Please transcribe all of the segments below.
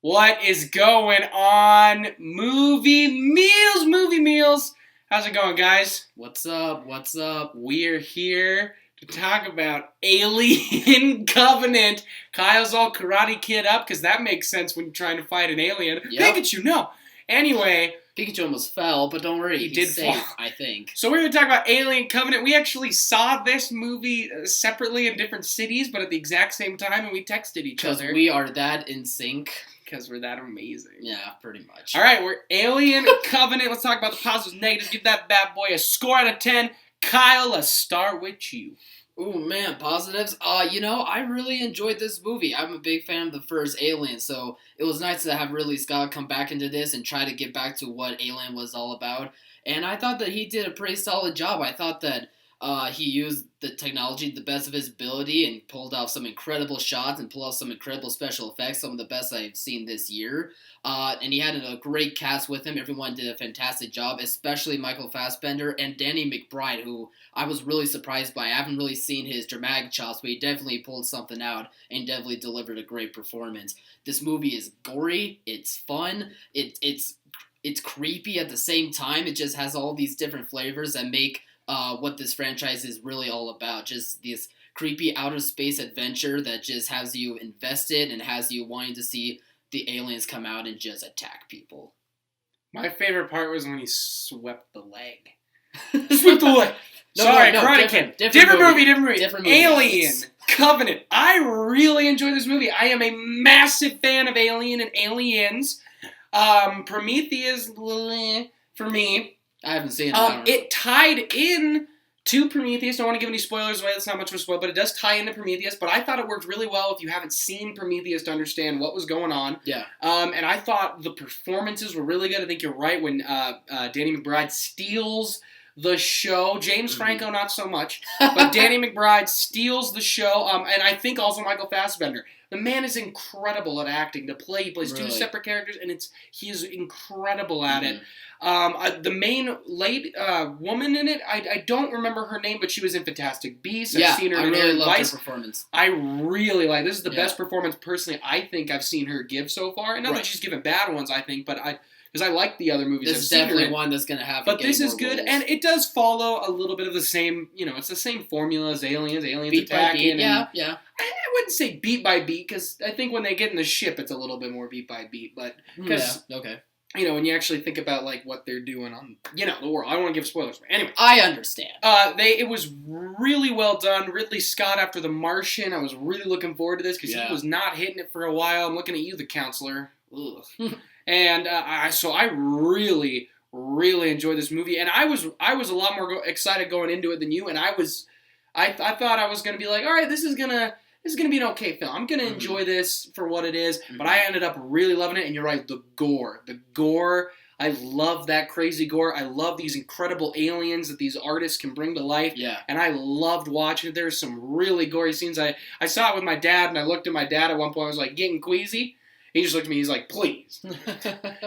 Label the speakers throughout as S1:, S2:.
S1: What is going on? Movie meals. How's it going, guys?
S2: What's up?
S1: We're here to talk about Alien Covenant. Kyle's all Karate Kid up because that makes sense when you're trying to fight an alien.
S2: Yep.
S1: Pikachu, no. Anyway,
S2: Pikachu almost fell, but don't worry,
S1: He
S2: he's
S1: did
S2: safe,
S1: fall.
S2: I think.
S1: so we're going to talk about Alien Covenant. We actually saw this movie separately in different cities, but at the exact same time, and we texted each
S2: Because
S1: other.
S2: we are that in sync.
S1: Because we're that amazing.
S2: Yeah, pretty much.
S1: All right, we're Alien Covenant. Let's talk about the positives, negatives. Give that bad boy a score out of 10. Kyle, let's start with you.
S2: Ooh, man, positives. I really enjoyed this movie. I'm a big fan of the first Alien, so it was nice to have Ridley Scott come back into this and try to get back to what Alien was all about. And I thought that he did a pretty solid job. I thought that he used the technology to the best of his ability and pulled off some incredible shots and pulled off some incredible special effects, some of the best I've seen this year. And he had a great cast with him. Everyone did a fantastic job, especially Michael Fassbender and Danny McBride, who I was really surprised by. I haven't really seen his dramatic chops, but he definitely pulled something out and definitely delivered a great performance. This movie is gory, it's fun, it's creepy at the same time. It just has all these different flavors that make what this franchise is really all about. Just this creepy outer space adventure that just has you invested and has you wanting to see the aliens come out and just attack people.
S1: My favorite part was when he swept the leg. Swept the leg.
S2: No,
S1: Sorry,
S2: no,
S1: Karate
S2: different-
S1: Kid.
S2: different movie.
S1: Different movie. Alien Covenant. I really enjoyed this movie. I am a massive fan of Alien and Aliens. Prometheus, for me,
S2: I haven't seen it.
S1: It tied in to Prometheus. Don't want to give any spoilers away. That's not much of a spoiler, but it does tie into Prometheus. But I thought it worked really well if you haven't seen Prometheus to understand what was going on.
S2: Yeah.
S1: And I thought the performances were really good. I think you're right when Danny McBride steals the show. James Franco, not so much. But Danny McBride steals the show. And I think also Michael Fassbender. The man is incredible at acting. He plays two separate characters, and he is incredible at it. The main woman in it, I don't remember her name, but she was in Fantastic Beasts. I've seen her in
S2: really loved
S1: Vice.
S2: her performance.
S1: I really like. This is the best performance personally I think I've seen her give so far. And not that she's given bad ones, I think, but because I like the other movies.
S2: This is definitely one that's going to have.
S1: But this is good, and it does follow a little bit of the same. It's the same formula as Aliens. Aliens attacking.
S2: Yeah.
S1: I wouldn't say beat by beat because I think when they get in the ship, it's a little bit more beat by beat. But
S2: okay.
S1: When you actually think about like what they're doing on the world, I don't want to give spoilers. But anyway,
S2: I understand.
S1: It was really well done. Ridley Scott after The Martian. I was really looking forward to this because he was not hitting it for a while. I'm looking at you, the counselor. Ugh. And so I really, really enjoyed this movie, and I was a lot more excited going into it than you. And I thought I was gonna be like, all right, this is gonna be an okay film. I'm gonna enjoy this for what it is. But I ended up really loving it. And you're right, the gore. I love that crazy gore. I love these incredible aliens that these artists can bring to life.
S2: Yeah.
S1: And I loved watching it. There's some really gory scenes. I saw it with my dad, and I looked at my dad at one point. I was like, getting queasy. He just looked at me. He's like, please,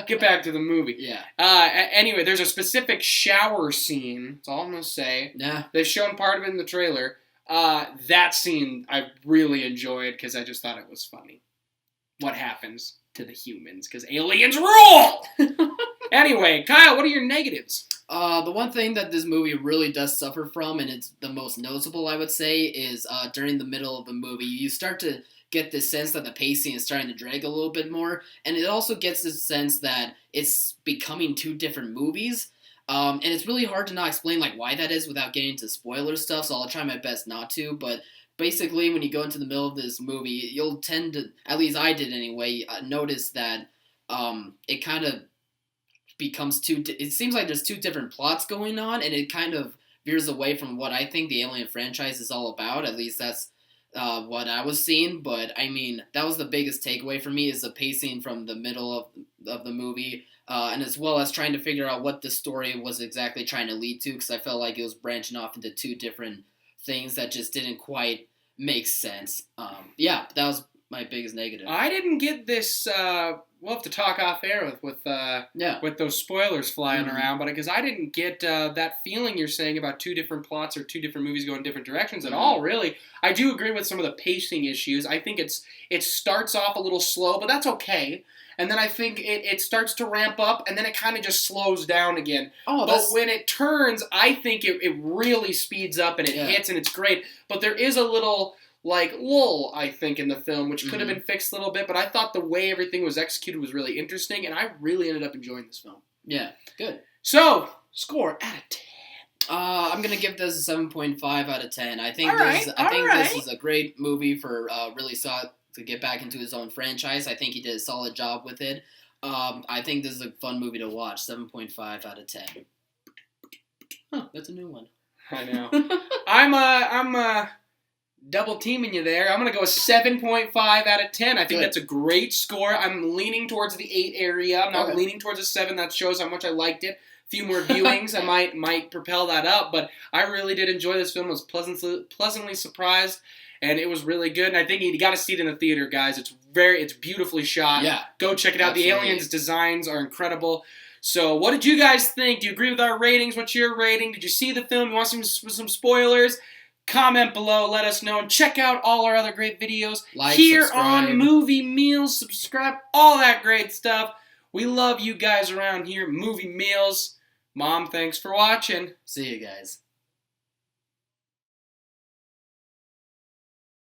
S1: get back to the movie.
S2: Yeah.
S1: Anyway, there's a specific shower scene. That's all I'm going to say.
S2: Yeah.
S1: They've shown part of it in the trailer. That scene I really enjoyed because I just thought it was funny. What happens to the humans? Because aliens rule! Anyway, Kyle, what are your negatives?
S2: The one thing that this movie really does suffer from, and it's the most noticeable, I would say, is during the middle of the movie, you start to get this sense that the pacing is starting to drag a little bit more, and it also gets this sense that it's becoming two different movies, and it's really hard to not explain like why that is without getting into spoiler stuff, so I'll try my best not to, but basically when you go into the middle of this movie, you'll tend to, at least I did anyway, notice that it kind of becomes it seems like there's two different plots going on, and it kind of veers away from what I think the Alien franchise is all about. At least that's what I was seeing, but I mean, that was the biggest takeaway for me is the pacing from the middle of the movie, and as well as trying to figure out what the story was exactly trying to lead to, because I felt like it was branching off into two different things that just didn't quite make sense. That was my biggest negative.
S1: I didn't get this, we'll have to talk off air with those spoilers flying around, but because I didn't get that feeling you're saying about two different plots or two different movies going different directions at all, really. I do agree with some of the pacing issues. I think it starts off a little slow, but that's okay. And then I think it starts to ramp up, and then it kind of just slows down again. But when it turns, I think it really speeds up, and it hits, and it's great. But there is a little, lull, I think, in the film, which could have been fixed a little bit. But I thought the way everything was executed was really interesting, and I really ended up enjoying this film.
S2: Yeah, good.
S1: So, score out of 10.
S2: I'm gonna give this a 7.5 out of 10. I think this is a great movie for Ridley Scott to get back into his own franchise. I think he did a solid job with it. I think this is a fun movie to watch. 7.5 out of 10. Huh, that's a new one.
S1: I know. I'm double teaming you there. I'm gonna go a 7.5 out of 10. I think that's a great score. I'm leaning towards the 8 area. I'm not leaning towards a 7. That shows how much I liked it. A few more viewings, I might propel that up. But I really did enjoy this film. I was pleasantly surprised. And it was really good, and I think you got to see it in the theater, guys. It's beautifully shot.
S2: Yeah,
S1: go check it out. Absolutely. The aliens' designs are incredible. So, what did you guys think? Do you agree with our ratings? What's your rating? Did you see the film? You want some spoilers? Comment below. Let us know, and check out all our other great videos subscribe. On Movie Meals. Subscribe, all that great stuff. We love you guys around here. Movie Meals. Mom, thanks for watching.
S2: See you guys.